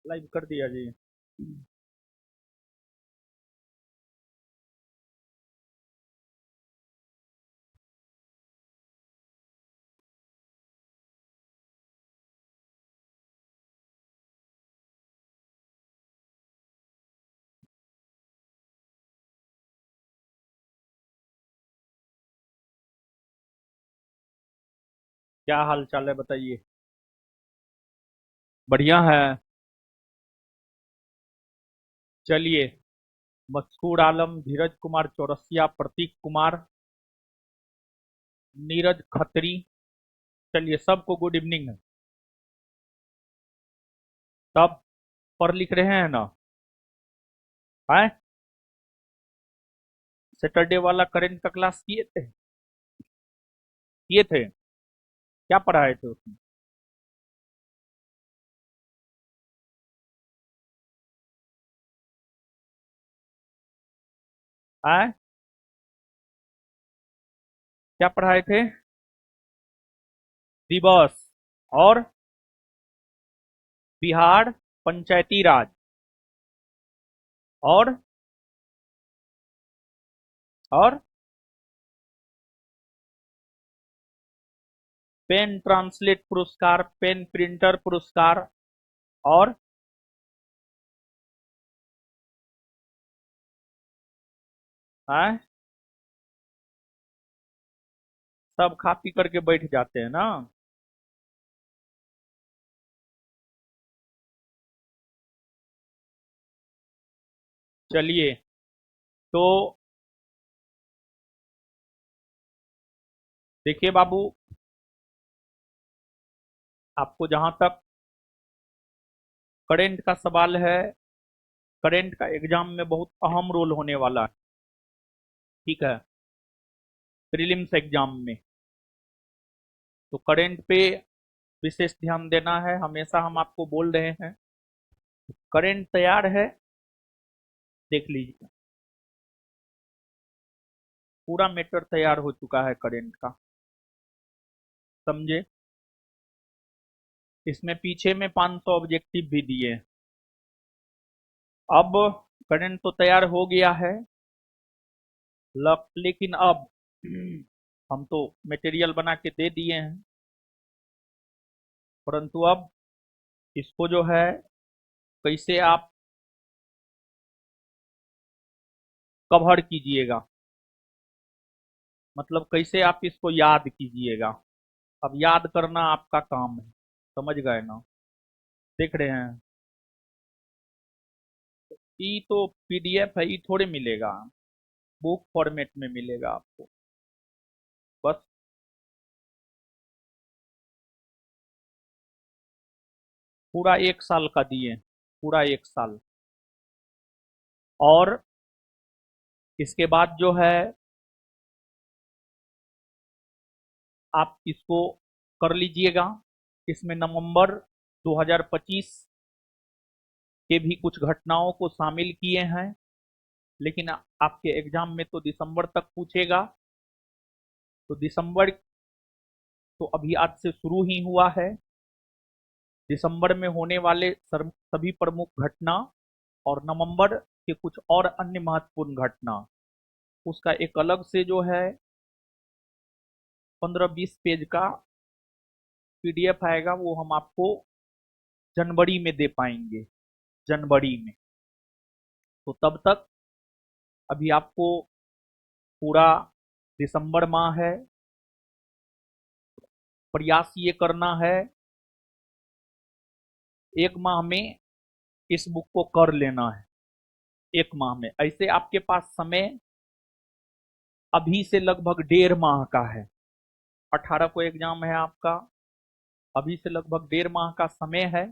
Live कर दिया जी। क्या हाल चाल है बताइए। बढ़िया है। चलिए। मशहूर आलम, धीरज कुमार चौरसिया, प्रतीक कुमार, नीरज खत्री। चलिए, सबको गुड इवनिंग है। सब पढ़ लिख रहे हैं ना? है। सैटरडे वाला करंट का क्लास किए थे? किए थे। क्या पढ़ाए थे उसमें? है। क्या पढ़ाए थे? दिवस। और बिहार पंचायती राज। और और पेन ट्रांसलेट पुरस्कार, पेन प्रिंटर पुरस्कार। और है। सब खा पी करके बैठ जाते हैं ना। चलिए। तो देखिए बाबू, आपको जहां तक करंट का सवाल है, करंट का एग्जाम में बहुत अहम रोल होने वाला है। ठीक है। प्रीलिम्स एग्जाम में तो करंट पे विशेष ध्यान देना है। हमेशा हम आपको बोल रहे हैं। करंट तैयार है, देख लीजिए। पूरा मैटर तैयार हो चुका है करंट का। समझे? इसमें पीछे में 500 ऑब्जेक्टिव भी दिए हैं। अब करंट तो तैयार हो गया है। लेकिन अब हम तो मटेरियल बना के दे दिए हैं, परंतु अब इसको जो है कैसे आप कवर कीजिएगा, मतलब कैसे आप इसको याद कीजिएगा। अब याद करना आपका काम है। समझ गए ना? देख रहे हैं? ई तो पीडीएफ है, ई थोड़े मिलेगा। बुक फॉर्मेट में मिलेगा आपको। बस। पूरा 1 साल का दिए। पूरा 1 साल। और इसके बाद जो है आप इसको कर लीजिएगा। इसमें नवंबर 2025 के भी कुछ घटनाओं को शामिल किए हैं, लेकिन आपके एग्जाम में तो दिसंबर तक पूछेगा। तो दिसंबर तो अभी आज से शुरू ही हुआ है। दिसंबर में होने वाले सभी प्रमुख घटना और नवंबर के कुछ और अन्य महत्वपूर्ण घटना, उसका एक अलग से जो है 15-20 पेज का पीडीएफ आएगा। वो हम आपको जनवरी में दे पाएंगे। जनवरी में। तो तब तक अभी आपको पूरा दिसंबर माह है, प्रयास ये करना है 1 माह में इस बुक को कर लेना है। 1 माह में ऐसे आपके पास समय अभी से लगभग 1.5 माह का है। 18 को एग्जाम है आपका। अभी से लगभग 1.5 माह का समय है।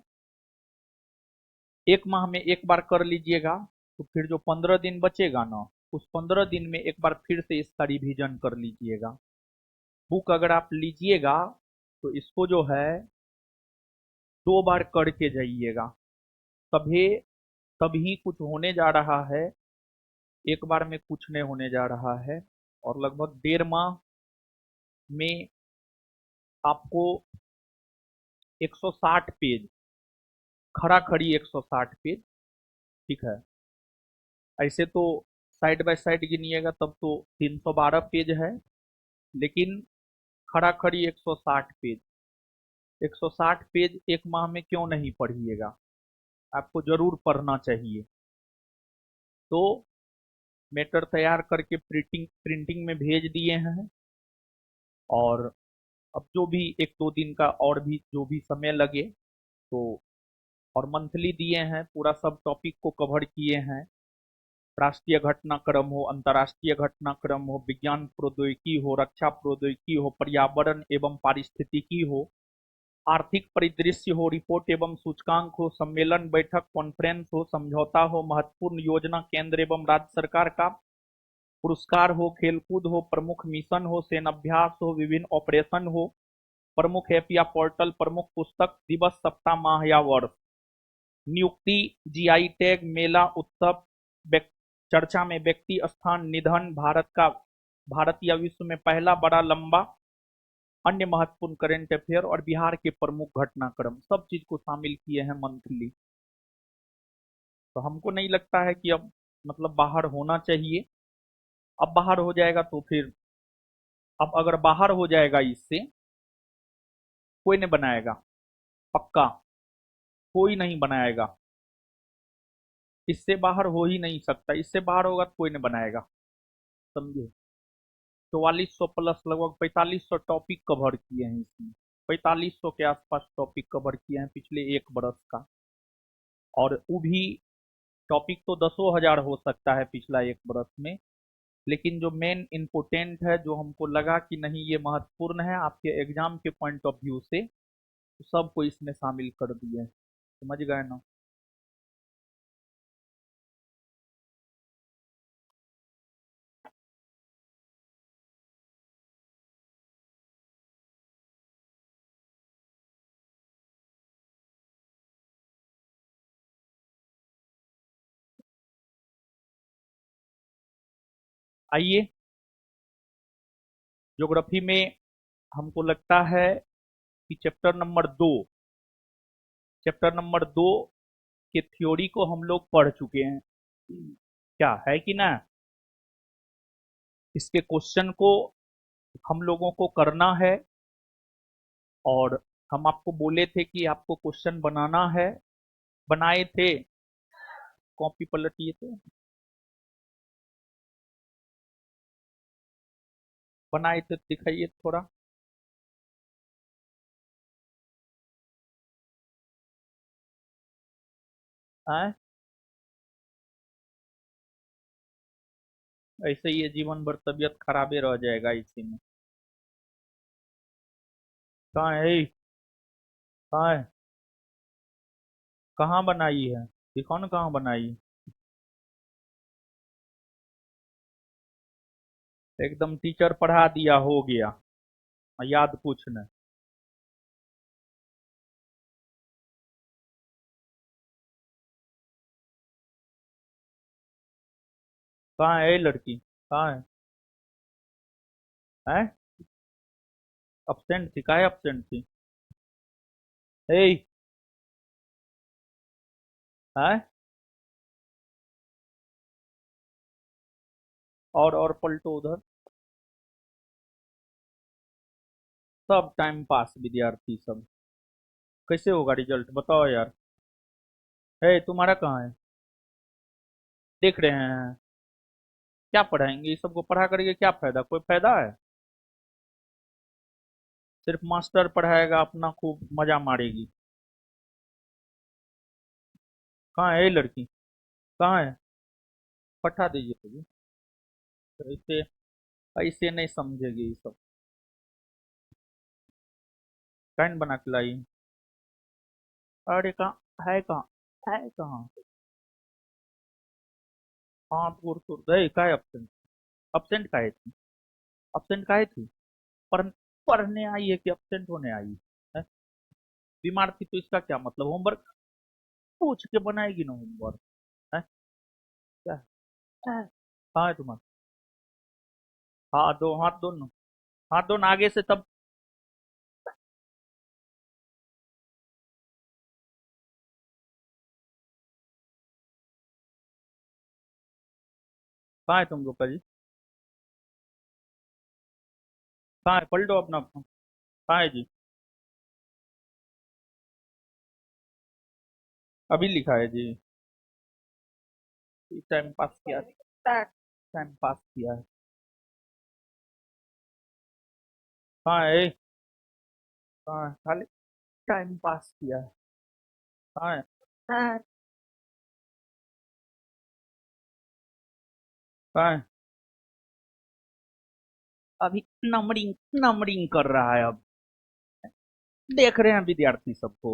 1 माह में एक बार कर लीजिएगा, तो फिर जो 15 दिन बचेगा ना, उस 15 दिन में एक बार फिर से इसका रिवीजन कर लीजिएगा। बुक अगर आप लीजिएगा तो इसको जो है 2 बार करके जाइएगा। तभी तभी कुछ होने जा रहा है। एक बार में कुछ नहीं होने जा रहा है। और लगभग 1.5 माह में आपको 160 पेज खड़ा खड़ी 160 पेज। ठीक है। ऐसे तो साइड बाय साइड गिनिएगा तब तो 312 पेज है, लेकिन खड़ा खड़ी 160 पेज। 160 पेज एक माह में क्यों नहीं पढ़िएगा? आपको जरूर पढ़ना चाहिए। तो मैटर तैयार करके प्रिंटिंग प्रिंटिंग में भेज दिए हैं। और अब जो भी एक दो दिन का और भी जो भी समय लगे तो, और मंथली दिए हैं, पूरा सब टॉपिक को कवर किए हैं। राष्ट्रीय घटनाक्रम हो, अंतर्राष्ट्रीय घटनाक्रम हो, विज्ञान प्रौद्योगिकी हो, रक्षा प्रौद्योगिकी हो, पर्यावरण एवं पारिस्थितिकी हो, आर्थिक परिदृश्य हो, रिपोर्ट एवं सूचकांक हो, सम्मेलन बैठक कॉन्फ्रेंस हो, समझौता हो, महत्वपूर्ण योजना केंद्र एवं राज्य सरकार का, पुरस्कार हो, खेलकूद हो, प्रमुख मिशन हो, सेनाभ्यास हो, विभिन्न ऑपरेशन हो, प्रमुख ऐप या पोर्टल, प्रमुख पुस्तक, दिवस, सप्ताह, माह या वर्ष, नियुक्ति, जीआई टैग, मेला, उत्सव, चर्चा में व्यक्ति, स्थान, निधन, भारत या विश्व में पहला बड़ा लंबा, अन्य महत्वपूर्ण करेंट अफेयर और बिहार के प्रमुख घटनाक्रम, सब चीज को शामिल किए हैं मंथली। तो हमको नहीं लगता है कि अब मतलब बाहर होना चाहिए। अब बाहर हो जाएगा तो फिर, अब अगर बाहर हो जाएगा इससे, कोई नहीं बनाएगा, पक्का कोई नहीं बनाएगा। इससे बाहर हो ही नहीं सकता, इससे बाहर होगा तो कोई नहीं बनाएगा। समझे? 4400 प्लस लगभग 4500 टॉपिक कवर किए हैं इसमें। 4500 के आसपास टॉपिक कवर किए हैं पिछले एक बरस का। और वो भी टॉपिक तो 10,000 हो सकता है पिछला एक बरस में, लेकिन जो मेन इम्पोर्टेंट है, जो हमको लगा कि नहीं ये महत्वपूर्ण है आपके एग्जाम के पॉइंट ऑफ व्यू से, तो सबको इसमें शामिल कर दिए हैं। समझ गए ना? आइए, ज्योग्राफी में हमको लगता है कि चैप्टर नंबर 2 के थ्योरी को हम लोग पढ़ चुके हैं। क्या है कि ना? इसके क्वेश्चन को हम लोगों को करना है। और हम आपको बोले थे कि आपको क्वेश्चन बनाना है, बनाए थे। कॉपी पलटिए थे, बनाए थे, दिखाइए थोड़ा। है ऐसे ही ये जीवन भर तबीयत खराबे रह जाएगा इसी में। कहाँ है ये? कहाँ है? कहाँ बनाई है? दिखाओ ना कहाँ बनाई। एकदम टीचर पढ़ा दिया, हो गया, याद कुछ न। कहाँ है ये लड़की? कहाँ है? हैं? अब्सेंट थी? काहे अब्सेंट थी? हे, हैं? और पलटो उधर। सब टाइम पास विद्यार्थी सब। कैसे होगा रिजल्ट बताओ यार। है तुम्हारा कहाँ है? देख रहे हैं। क्या पढ़ाएंगे? ये सबको पढ़ा करके क्या फायदा? कोई फायदा है? सिर्फ मास्टर पढ़ाएगा, अपना खूब मजा मारेगी। कहाँ है ये लड़की? कहाँ है? पठा दीजिए तो। ऐसे ऐसे नहीं समझेगी ये सब। कैन बना के लाई? अरे कहाँ है? कहाँ है? कहाँ? हाँ तुर तुर गए का है अपसेंट? अपसेंट का है थी? अपसेंट का है थी? पढ़, पढ़ने आई है कि अपसेंट होने आई है? बीमार थी तो इसका क्या मतलब? होमवर्क पूछ के बनाएगी ना होमवर्क। है? क्या है? कहाँ है तुम्हारा? हाँ दो, हाथ दोनों, हाथ दोनों आगे से तब। कहाँ है तुम रूपा जी? कहाँ है? पलटो अपना फोन। कहाँ है जी? अभी लिखा है जी। टाइम पास किया। टाइम पास किया है। कहाँ है? कहाँ है? खाली टाइम पास किया है। कहाँ है? हाँ। कहाँ है? अभी नंबरिंग नंबरिंग कर रहा है अब। देख रहे हैं विद्यार्थी सबको।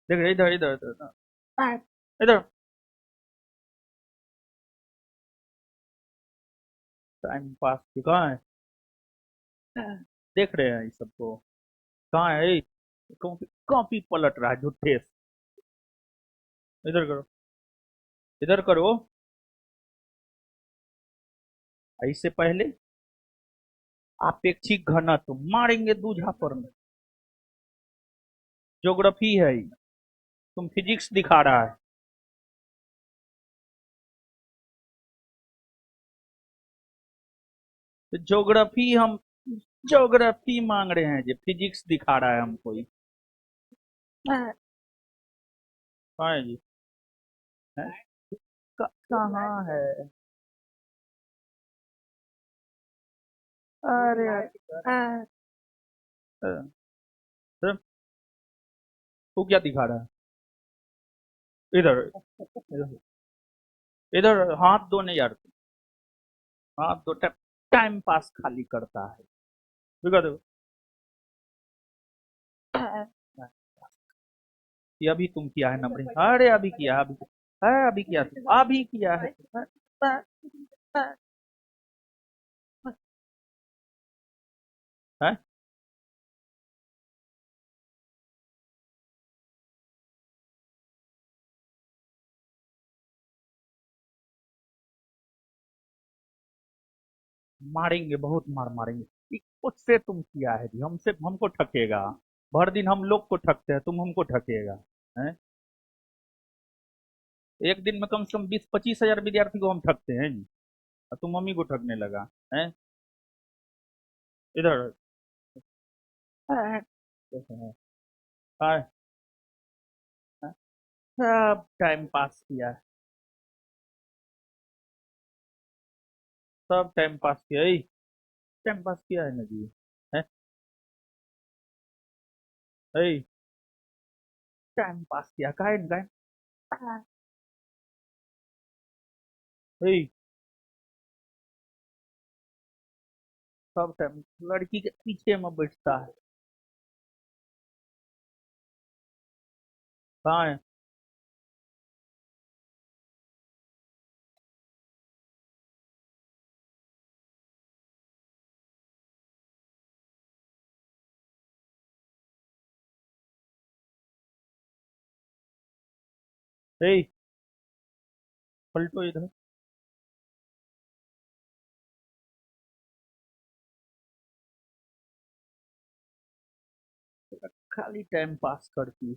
देख रहे हैं, इधर इधर इधर इधर। हाँ, इधर। टाइम पास की कहाँ है? हाँ, देख रहे हैं इस सबको। कहाँ है? कॉपी कॉपी पलट रहा है झूठे से। इधर करो। इधर करो। इससे पहले अपेक्षिक घनत्व मारेंगे दूझा पर में। ज्योग्राफी है ये। तुम फिजिक्स दिखा रहा है। तो ज्योग्राफी हम ज्योग्राफी मांग रहे हैं जी, फिजिक्स दिखा रहा है हमको ये। हाँ, कहाँ है जी? है? कहाँ है? अरे हाँ, हाँ, तो तू क्या दिखा रहा है? इधर इधर इधर हाथ दो नहीं यार। हाथ दो। टाइम पास खाली करता है। दिखा दो। हाँ, ये अभी तुम किया है नंबरिंग। अरे अभी किया, अभी किया है, अभी किया तुम, अभी किया है। है? मारेंगे, बहुत मार मारेंगे। उससे तुम किया है जी, हमसे हमको ठकेगा। भर दिन हम लोग को ठगते हैं, तुम हमको ठकेगा। हैं? एक दिन में कम से कम 20-25 हजार विद्यार्थी को हम ठगते हैं जी। और तुम मम्मी को ठगने लगा। हैं? इधर। हाँ, हाँ, सब टाइम पास किया है। सब टाइम पास किया है। टाइम पास किया है ना जी। है? टाइम पास किया काहे न काहे। है? सब टाइम लड़की के पीछे में बैठता है। कहाँ है? है? पलटो इधर। खाली टाइम पास करती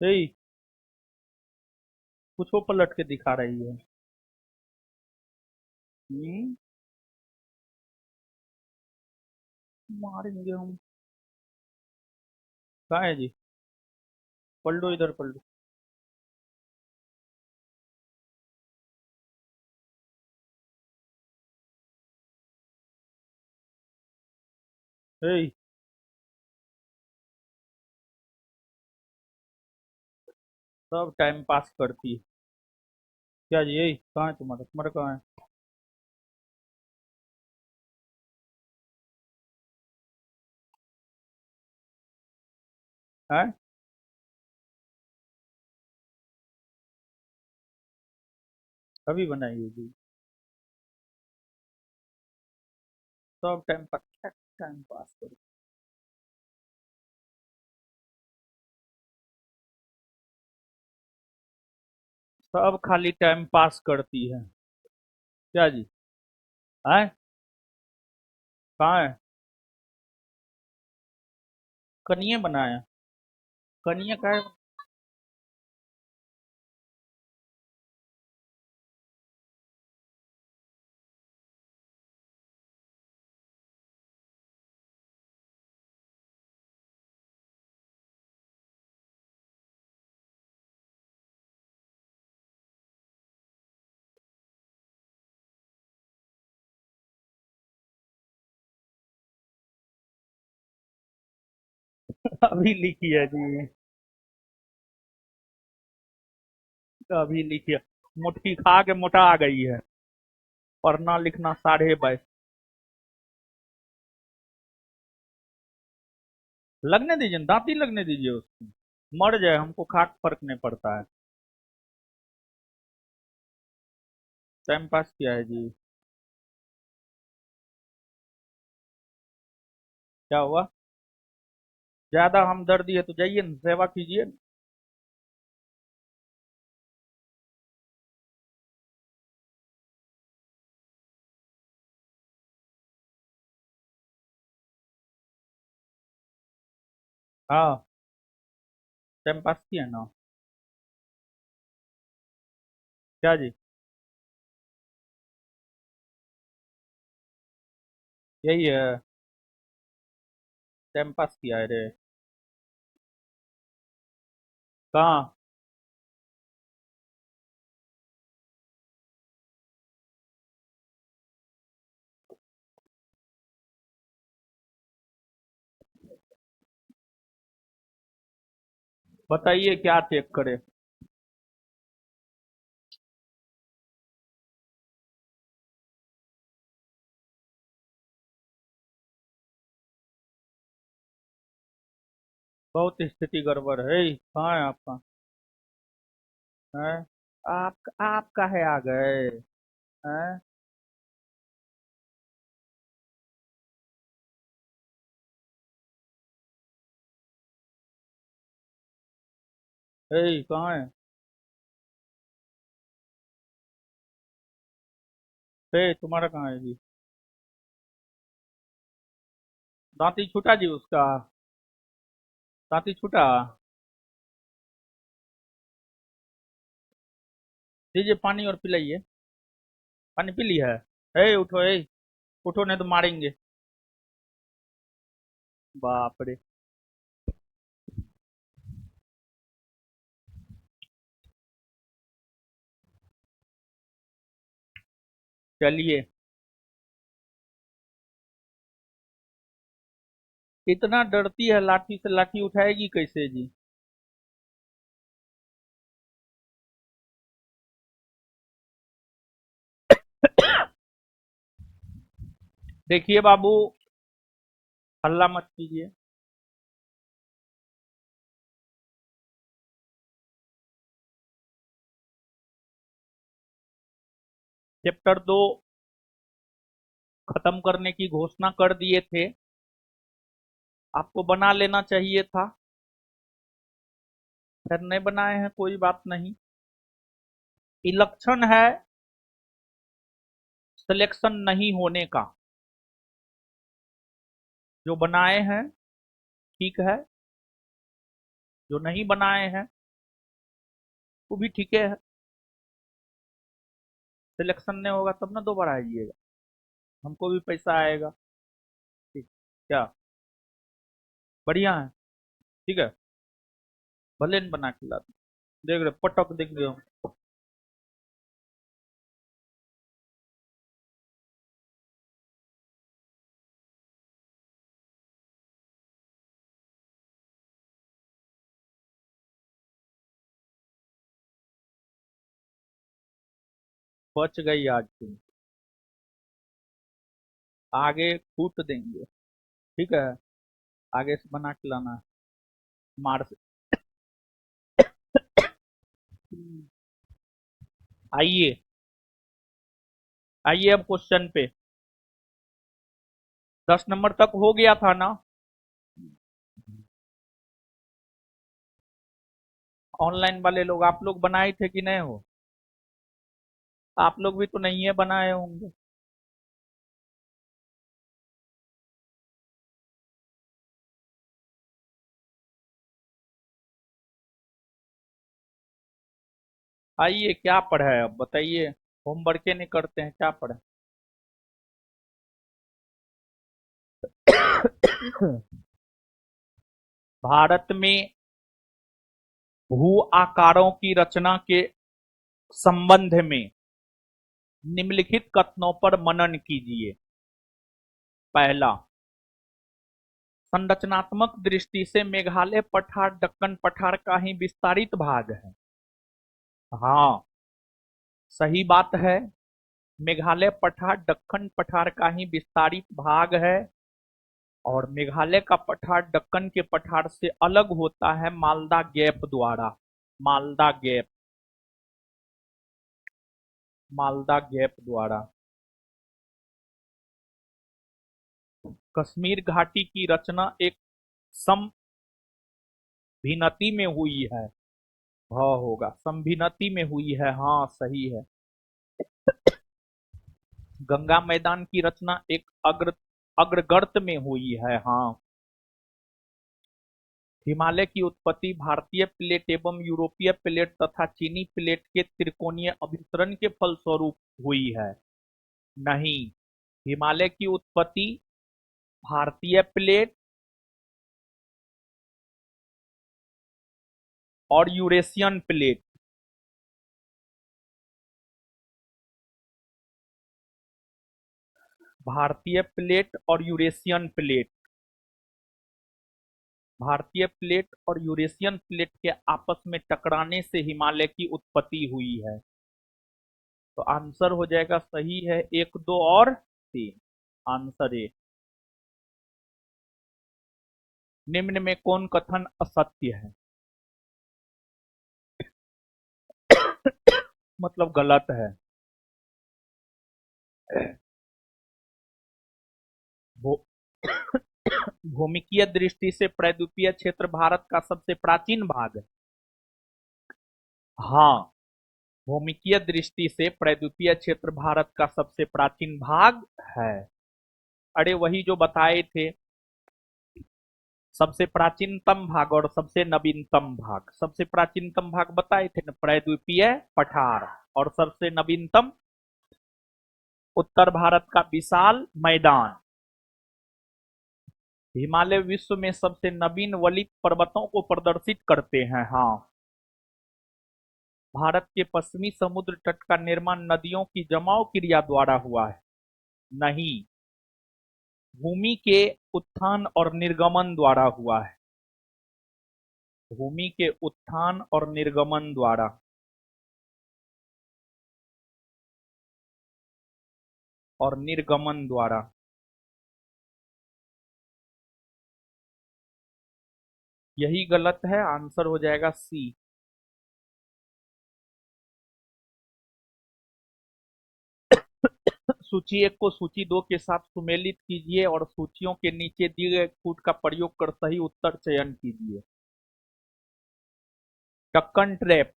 है। कुछ वो पलट के दिखा रही है। हम्म, मारेंगे हम। कहाँ है जी? पलटो इधर, पलटो। है? सब टाइम पास करती है। क्या जी? यही कहाँ है तुम्हारा? तुम्हारा कहाँ है? हैं? कभी बनाई है जी? सब टाइम पास करती। सब खाली टाइम पास करती है। क्या जी? हैं? कहाँ है? कनिए बनाया। कनिए का है? अभी लिखी है जी। अभी लिखी है। मुट्ठी खा के मोटा आ गई है। पढ़ना लिखना 22.5। लगने दीजिए, दांती लगने दीजिए उसको। मर जाए हमको खाक फर्क नहीं पड़ता है। टाइम पास किया है जी। क्या हुआ? ज्यादा हमदर्दी है तो जाइए ना, सेवा कीजिए ना। हाँ, टाइम पास किया ना। क्या जी? यही है। टाइम पास किया है रे। कहाँ? बताइए क्या चेक करे। बहुत स्थिति गड़बड़ है। कहाँ है आपका? है? आप काहे आ गए? हैं? कहाँ है? तुम्हारा कहाँ है जी? दांती छूटा जी उसका? दांती छूटा? दीजिए पानी और पिलाइए। पानी पी लिया है? उठो, उठो नहीं तो मारेंगे। बाप रे। चलिए। इतना डरती है लाठी से, लाठी उठाएगी कैसे जी? देखिए बाबू, हल्ला मत कीजिए। चैप्टर 2 खत्म करने की घोषणा कर दिए थे। आपको बना लेना चाहिए था। फिर नहीं बनाए हैं, कोई बात नहीं। इलेक्शन है, सिलेक्शन नहीं होने का। जो बनाए हैं ठीक है, जो नहीं बनाए हैं वो भी ठीक है। सिलेक्शन नहीं होगा तब ना दोबारा आइएगा, हमको भी पैसा आएगा। ठीक। क्या? बढ़िया है। ठीक है। भले न बना खिला दो। देख रहे पटक देंगे हम। बच गई आज तुम। आगे कूट देंगे। ठीक है। आगे से बना खिलाना। मार से। आइए। आइए अब क्वेश्चन पे। 10 नंबर तक हो गया था ना? ऑनलाइन वाले लोग, आप लोग बनाए थे कि नहीं हो? आप लोग भी तो नहीं है बनाए होंगे। आइए, क्या पढ़ा है अब बताइए। होमवर्क नहीं करते हैं, क्या पढ़े? भारत में भू आकारों की रचना के संबंध में निम्नलिखित कथनों पर मनन कीजिए। पहला, संरचनात्मक दृष्टि से मेघालय पठार दक्कन पठार का ही विस्तारित भाग है। हाँ, सही बात है। मेघालय पठार दक्कन पठार का ही विस्तारित भाग है। और मेघालय का पठार दक्कन के पठार से अलग होता है मालदा गैप द्वारा। मालदा गैप, मालदा गैप द्वारा। कश्मीर घाटी की रचना एक समभिनति में हुई है। हाँ होगा, समभिनति में हुई है। हाँ सही है। गंगा मैदान की रचना एक अग्रगर्त में हुई है। हाँ। हिमालय की उत्पत्ति भारतीय प्लेट एवं यूरोपीय प्लेट तथा चीनी प्लेट के त्रिकोणीय अभिसरण के फलस्वरूप हुई है। नहीं, हिमालय की उत्पत्ति भारतीय प्लेट और यूरेशियन प्लेट, भारतीय प्लेट और यूरेशियन प्लेट, भारतीय प्लेट और यूरेशियन प्लेट के आपस में टकराने से हिमालय की उत्पत्ति हुई है। तो आंसर हो जाएगा, सही है, 1, 2 और 3। Answer A. निम्न में कौन कथन असत्य है? मतलब गलत है। भू- भूमिकीय दृष्टि से प्रायद्वीपीय क्षेत्र भारत का सबसे प्राचीन भाग है। हाँ, भूमिकीय दृष्टि से प्रायद्वीपीय क्षेत्र भारत का सबसे प्राचीन भाग है। अरे वही जो बताए थे, सबसे प्राचीनतम भाग और सबसे नवीनतम भाग। सबसे प्राचीनतम भाग बताए थे ना, प्रायद्वीपीय पठार। और सबसे नवीनतम उत्तर भारत का विशाल मैदान। हिमालय विश्व में सबसे नवीन वलित पर्वतों को प्रदर्शित करते हैं। हाँ। भारत के पश्चिमी समुद्र तट का निर्माण नदियों की जमाव क्रिया द्वारा हुआ है। नहीं, भूमि के उत्थान और निर्गमन द्वारा हुआ है। भूमि के उत्थान और निर्गमन द्वारा। और निर्गमन द्वारा। यही गलत है, आंसर हो जाएगा सी। सूची 1 को सूची 2 के साथ सुमेलित कीजिए और सूचियों के नीचे दिए गए कूट का प्रयोग कर सही उत्तर चयन कीजिए। टक्कन ट्रैप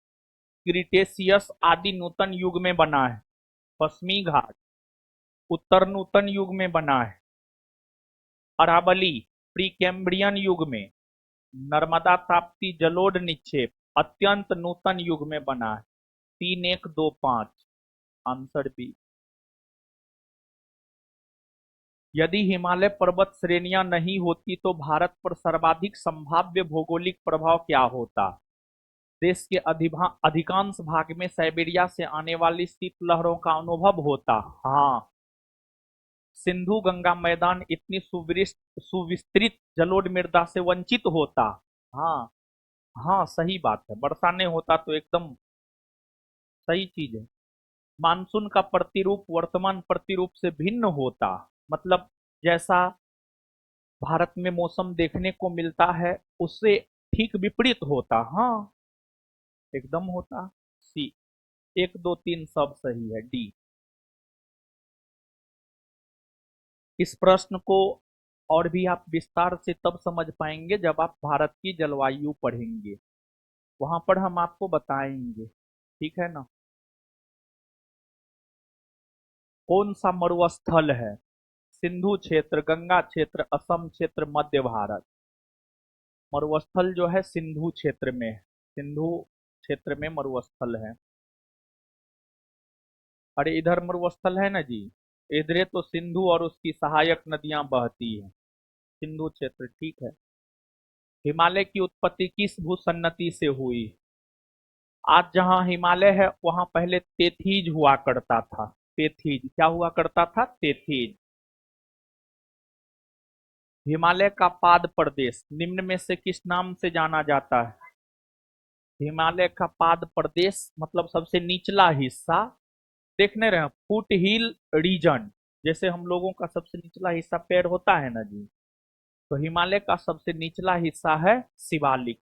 क्रिटेशियस आदि नूतन युग में बना है। पश्चिमी घाट उत्तर नूतन युग में बना है। अरावली प्री कैम्ब्रियन युग में। नर्मदा ताप्ती जलोढ़ निक्षेप अत्यंत नूतन युग में बना है। 3, 1, 2, 5। Answer B. यदि हिमालय पर्वत श्रेणियां नहीं होती तो भारत पर सर्वाधिक संभाव्य भौगोलिक प्रभाव क्या होता? देश के अधिकांश भाग में साइबेरिया से आने वाली शीतलहरों का अनुभव होता। हाँ। सिंधु गंगा मैदान इतनी सुविस्तृत जलोढ़ मृदा से वंचित होता। हाँ। हाँ सही बात है, वर्षा नहीं होता तो एकदम सही चीज है। मानसून का प्रतिरूप वर्तमान प्रतिरूप से भिन्न होता। मतलब जैसा भारत में मौसम देखने को मिलता है उससे ठीक विपरीत होता। हाँ, एकदम होता। सी। 1, 2, 3 सब सही है। डी। इस प्रश्न को और भी आप विस्तार से तब समझ पाएंगे जब आप भारत की जलवायु पढ़ेंगे, वहां पर हम आपको बताएंगे। ठीक है ना। कौन सा मरुस्थल है? सिंधु क्षेत्र, गंगा क्षेत्र, असम क्षेत्र, मध्य भारत। मरुस्थल जो है सिंधु क्षेत्र में है। सिंधु क्षेत्र में मरुस्थल है। अरे इधर मरुस्थल है ना जी। इधरे तो सिंधु और उसकी सहायक नदियां बहती हैं। सिंधु क्षेत्र ठीक है। हिमालय की उत्पत्ति किस भूसन्नति से हुई? आज जहां हिमालय है वहां पहले तेथीज हुआ करता था। तेथीज क्या हुआ करता था? तेथीज। हिमालय का पाद प्रदेश निम्न में से किस नाम से जाना जाता है? हिमालय का पाद प्रदेश मतलब सबसे निचला हिस्सा। देखने रहे हैं फुट हिल रीजन, जैसे हम लोगों का सबसे निचला हिस्सा पैर होता है ना जी, तो हिमालय का सबसे निचला हिस्सा है शिवालिक।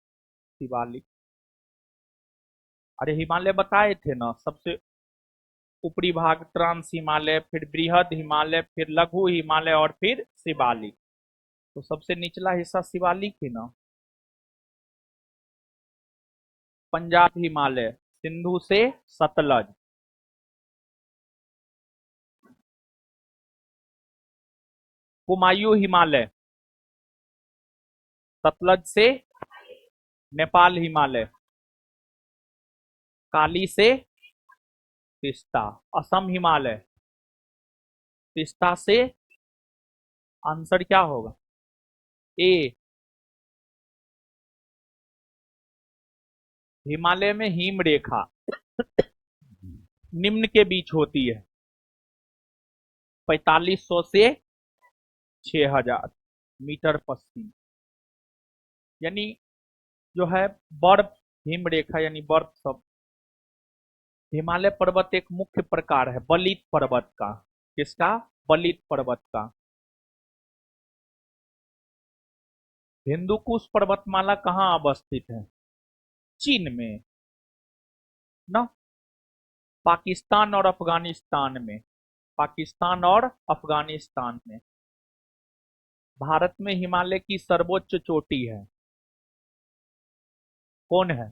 शिवालिक। अरे हिमालय बताए थे ना, सबसे ऊपरी भाग ट्रांस हिमालय, फिर बृहद हिमालय, फिर लघु हिमालय और फिर शिवालिक। तो सबसे निचला हिस्सा शिवालिक ही ना। पंजाब हिमालय सिंधु से सतलज। कुमायूं हिमालय सतलज से नेपाल हिमालय। काली से तीस्ता। असम हिमालय तीस्ता से। आंसर क्या होगा? ए। हिमालय में हिम रेखा निम्न के बीच होती है, 4500 से 6000 मीटर पश्चिम। यानी जो है बर्फ, हिम रेखा यानी बर्फ सब। हिमालय पर्वत एक मुख्य प्रकार है बलित पर्वत का। किसका? बलित पर्वत का। हिंदुकुश पर्वतमाला कहाँ अवस्थित है? चीन में ना। पाकिस्तान और अफगानिस्तान में। पाकिस्तान और अफगानिस्तान में। भारत में हिमालय की सर्वोच्च चोटी है, कौन है?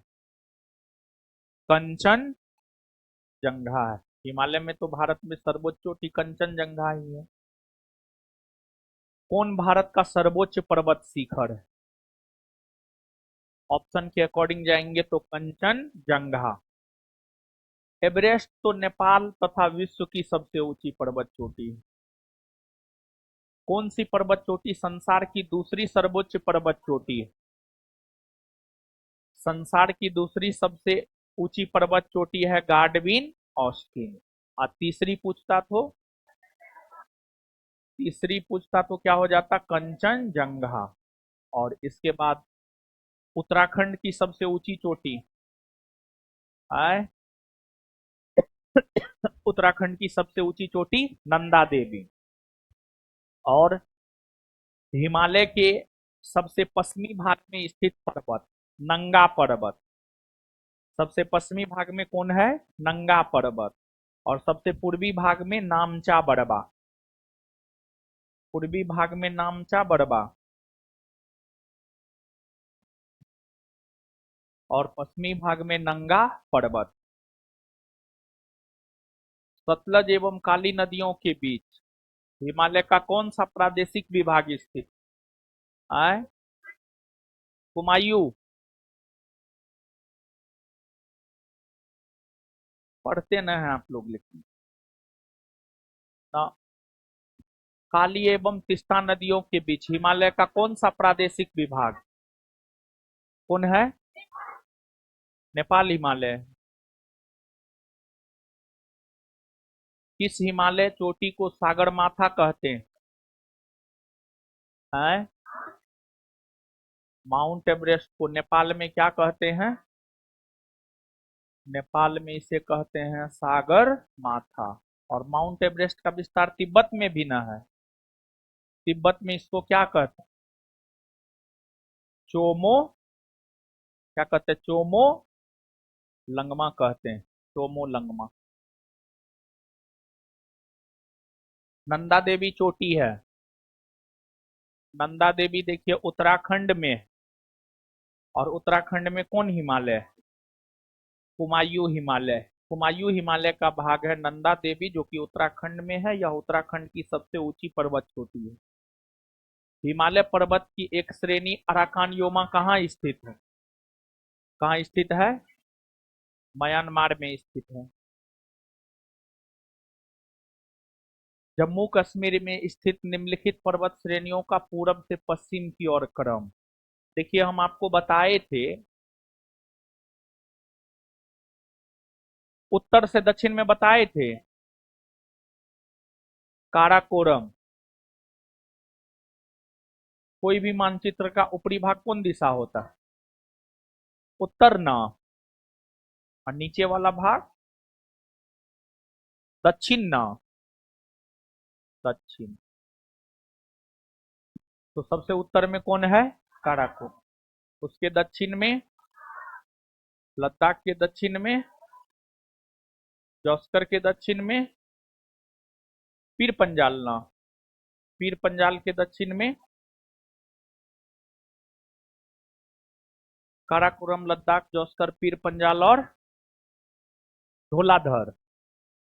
कंचन जंगा है। हिमालय में तो भारत में सर्वोच्च चोटी कंचनजंगा ही है। कौन भारत का सर्वोच्च पर्वत शिखर है? ऑप्शन के अकॉर्डिंग जाएंगे तो कंचनजंगा। एवरेस्ट तो नेपाल तथा विश्व की सबसे ऊंची पर्वत चोटी है। कौन सी पर्वत चोटी संसार की दूसरी सर्वोच्च पर्वत चोटी है? संसार की दूसरी सबसे ऊंची पर्वत चोटी है गार्डविन ऑस्टिन। और तीसरी पूछता तो क्या हो जाता? कंचनजंगा। और इसके बाद उत्तराखंड की सबसे ऊंची चोटी है उत्तराखंड की सबसे ऊंची चोटी नंदा देवी। और हिमालय के सबसे पश्चिमी भाग में स्थित पर्वत नंगा पर्वत। सबसे पश्चिमी भाग में कौन है? नंगा पर्वत। और सबसे पूर्वी भाग में नामचा बड़बा। पूर्वी भाग में नामचा बड़बा और पश्चिमी भाग में नंगा पर्वत। सतलज एवं काली नदियों के बीच हिमालय का कौन सा प्रादेशिक विभाग स्थित है? कुमायूं। पढ़ते न हैं आप लोग लेकिन ना। काली एवं तीस्ता नदियों के बीच हिमालय का कौन सा प्रादेशिक विभाग कौन है? नेपाल हिमालय। किस हिमालय चोटी को सागरमाथा कहते हैं? माउंट एवरेस्ट को नेपाल में क्या कहते हैं? नेपाल में इसे कहते हैं सागर माथा। और माउंट एवरेस्ट का विस्तार तिब्बत में भी न है। तिब्बत में इसको क्या कहते हैं? चोमो। क्या कहते हैं? चोमो लंगमा कहते हैं। चोमो लंगमा। नंदा देवी चोटी है। नंदा देवी देखिए उत्तराखंड में है। और उत्तराखंड में कौन हिमालय है? कुमायूं हिमालय। कुमायूं हिमालय का भाग है नंदा देवी, जो कि उत्तराखंड में है। यह उत्तराखंड की सबसे ऊंची पर्वत चोटी है। हिमालय पर्वत की एक श्रेणी अराकान योमा कहाँ स्थित है? कहाँ स्थित है? म्यांमार में स्थित है। जम्मू कश्मीर में स्थित निम्नलिखित पर्वत श्रेणियों का पूरब से पश्चिम की ओर क्रम। देखिए हम आपको बताए थे उत्तर से दक्षिण में बताए थे काराकोरम, कोई भी मानचित्र का ऊपरी भाग कौन दिशा होता है? उत्तर ना। और नीचे वाला भाग दक्षिण ना। दक्षिण। तो सबसे उत्तर में कौन है? काराकोरम। उसके दक्षिण में, लद्दाख के दक्षिण में, जौस्कर के दक्षिण में पीर पंजाल ना। पीर पंजाल के दक्षिण में काराकोरम, लद्दाख, जौस्कर, पीर पंजाल और धौलाधर।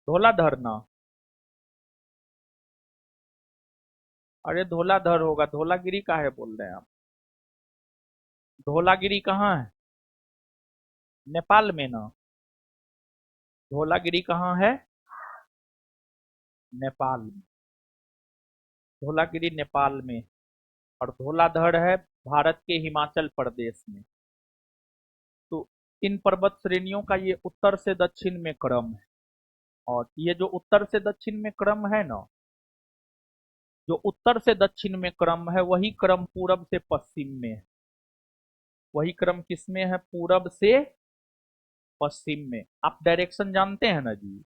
धौलाधर ना। अरे धौलाधर होगा, धौलागिरी काहे बोल रहे हैं आप? धौलागिरी कहाँ है? नेपाल में ना। धौलागिरी कहाँ है? नेपाल में। धौलागिरी नेपाल में। और धौलाधर है भारत के हिमाचल प्रदेश में। तो इन पर्वत श्रेणियों का ये उत्तर से दक्षिण में क्रम है। और ये जो उत्तर से दक्षिण में क्रम है ना, जो उत्तर से दक्षिण में क्रम है, वही क्रम पूरब से पश्चिम में है। वही क्रम किसमें है? पूरब से पश्चिम में। आप डायरेक्शन जानते हैं ना जी?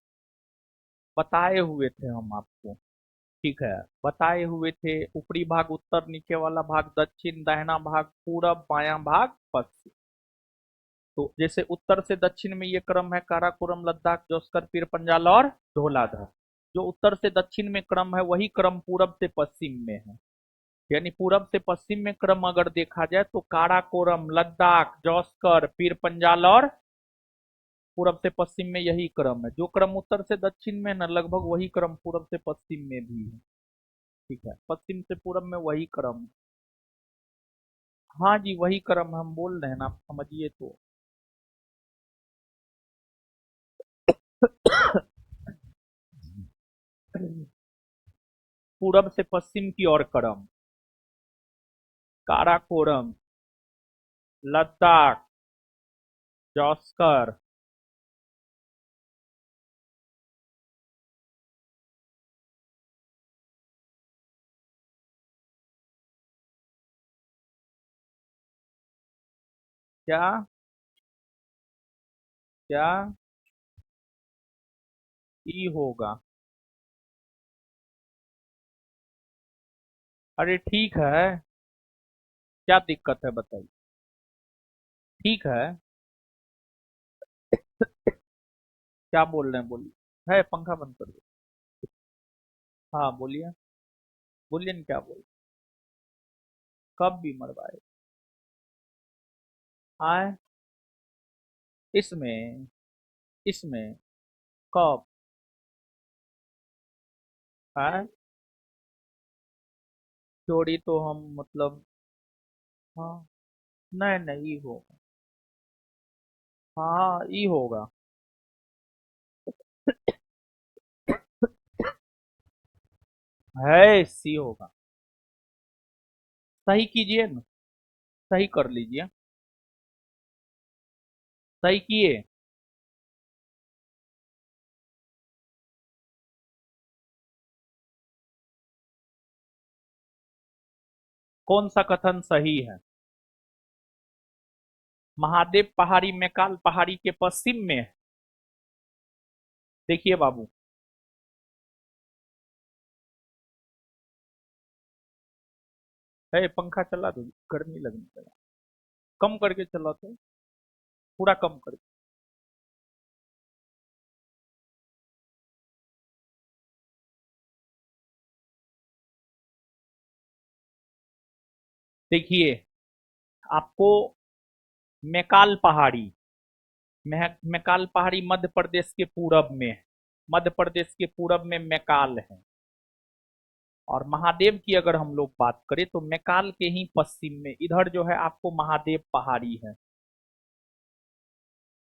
बताए हुए थे हम आपको। ठीक है, बताए हुए थे। ऊपरी भाग उत्तर, नीचे वाला भाग दक्षिण, दाहिना भाग पूरब, बायां भाग पश्चिम। तो जैसे उत्तर से दक्षिण में ये क्रम है काराकोरम, लद्दाख, जौस्कर, पीर पंजाल और धौलाधर। जो उत्तर से दक्षिण में क्रम है, वही क्रम पूरब से पश्चिम में है। यानी पूरब से पश्चिम में क्रम अगर देखा जाए तो काराकोरम, लद्दाख, जौस्कर, पीर पंजाल और पूरब से पश्चिम में यही क्रम है। जो क्रम उत्तर से दक्षिण में न, लगभग वही क्रम पूरब से पश्चिम में भी है। ठीक है, पश्चिम से पूरब में वही क्रम है। हाँ जी, वही क्रम हम बोल रहे हैं ना, आप समझिए तो। पूरब से पश्चिम की ओर क्रम। काराकोरम, लद्दाख, जौस्कर। क्या? क्या? ई होगा। अरे ठीक है, क्या दिक्कत है बताइए? ठीक है। क्या बोल रहे हैं, बोलिए। है पंखा बंद कर दो। हाँ बोलिए। बोलिए न, क्या बोल? कब भी मरवाए? आए? इसमें? इसमें? कब? है? थ्योरी तो हम मतलब, हाँ। नहीं नहीं, ई होगा। हाँ ई होगा। है, सी होगा। सही कीजिए ना। सही कर लीजिए। सही किए? कौन सा कथन सही है? महादेव पहाड़ी मैकाल पहाड़ी के पश्चिम में है। देखिए बाबू। है, पंखा चला दो, गर्मी लगने लगा। कम करके चला तो, पूरा कम करके। देखिए, आपको मैकाल पहाड़ी, मैकाल पहाड़ी मध्य प्रदेश के पूरब में है। मध्य प्रदेश के पूरब में मैकाल है। और महादेव की अगर हम लोग बात करें तो मैकाल के ही पश्चिम में इधर जो है आपको महादेव पहाड़ी है।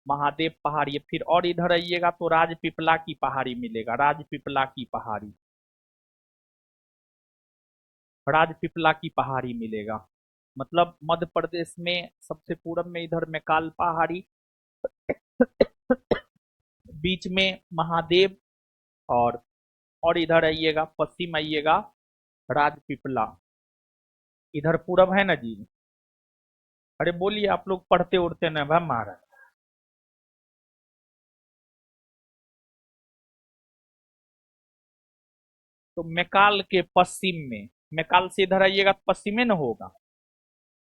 महादेव पहाड़ी है। फिर और इधर आइएगा तो राजपीपला की पहाड़ी मिलेगा। राजपीपला की पहाड़ी। राजपीपला की पहाड़ी मिलेगा। मतलब मध्य प्रदेश में सबसे पूरब में इधर मैकाल पहाड़ी, बीच में महादेव, और इधर आइएगा, पश्चिम आइएगा, राजपीपला। इधर पूरब है ना जी। अरे बोलिए, आप लोग पढ़ते उड़ते न भाई महाराज। तो मैकाल के पश्चिम में, मैकाल से इधर आइएगा तो पश्चिम में न होगा।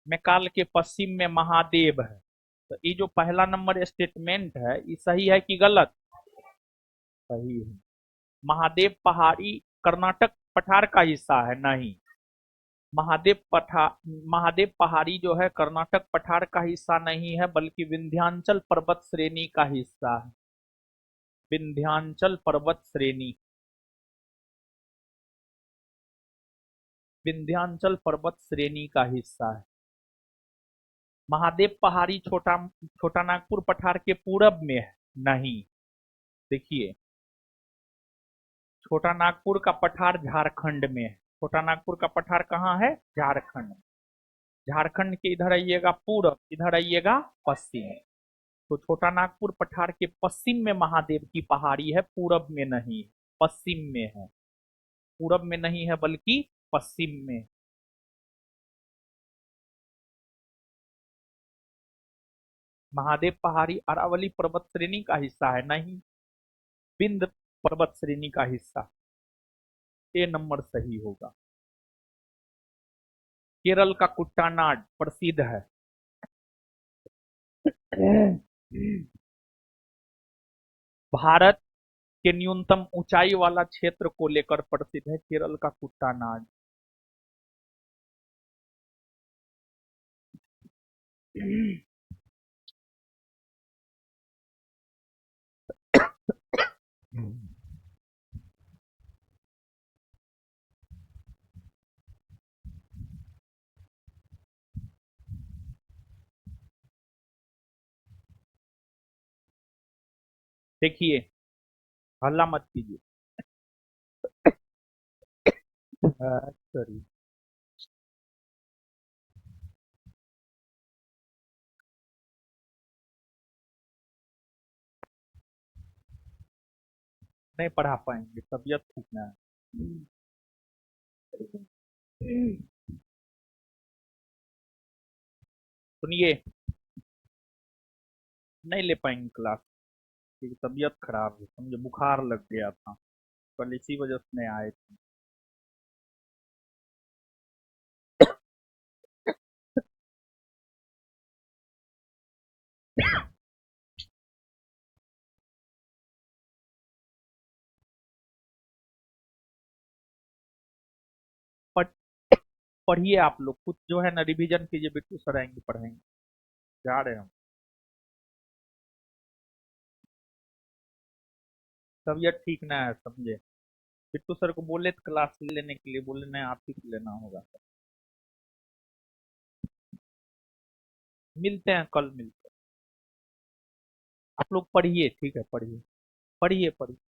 मैकाल के पश्चिम में महादेव है। तो ये जो पहला नंबर स्टेटमेंट है, ये सही है कि गलत? सही है। महादेव पहाड़ी कर्नाटक पठार का हिस्सा है? नहीं। महादेव पहाड़ी जो है कर्नाटक पठार का हिस्सा नहीं है, बल्कि विंध्याचल पर्वत श्रेणी का हिस्सा है। विंध्याचल पर्वत श्रेणी, विंध्याचल पर्वत श्रेणी का हिस्सा है। महादेव पहाड़ी छोटा छोटा नागपुर पठार के पूरब में है? नहीं। देखिए, छोटा नागपुर का पठार झारखंड में है। छोटा नागपुर का पठार कहाँ है? झारखंड। झारखंड के इधर आइएगा पूरब, इधर आइएगा पश्चिम। तो छोटा नागपुर पठार के पश्चिम में महादेव की पहाड़ी है, पूरब में नहीं, पश्चिम में है। पूरब में नहीं है बल्कि पश्चिम में। महादेव पहाड़ी अरावली पर्वत श्रेणी का हिस्सा है? नहीं। विंध्य पर्वत श्रेणी का हिस्सा। ए नंबर सही होगा। केरल का कुट्टानाड प्रसिद्ध है। भारत के न्यूनतम ऊंचाई वाला क्षेत्र को लेकर प्रसिद्ध है केरल का कुट्टानाड। देखिए, हल्ला मत कीजिए। सॉरी। नहीं पढ़ा पाएंगे, तबीयत ठीक ना है। सुनिए, नहीं ले पाएंगे क्लास, क्योंकि तबीयत खराब है, समझे बुखार लग गया था, कल इसी वजह से नहीं आए थे। पढ़- पढ़िए आप लोग, कुछ जो है ना रिवीजन कीजिए, बिट्टू सर आएंगे पढ़ाएंगे। जा रहे हैं हम। तबीयत ठीक ना है, समझे। बिट्टू सर को बोले तो क्लास लेने के लिए, बोले नहीं आप ही को लेना होगा। मिलते हैं, कल मिलते हैं। आप लोग पढ़िए, ठीक है, पढ़िए। पढ़िए पढ़िए।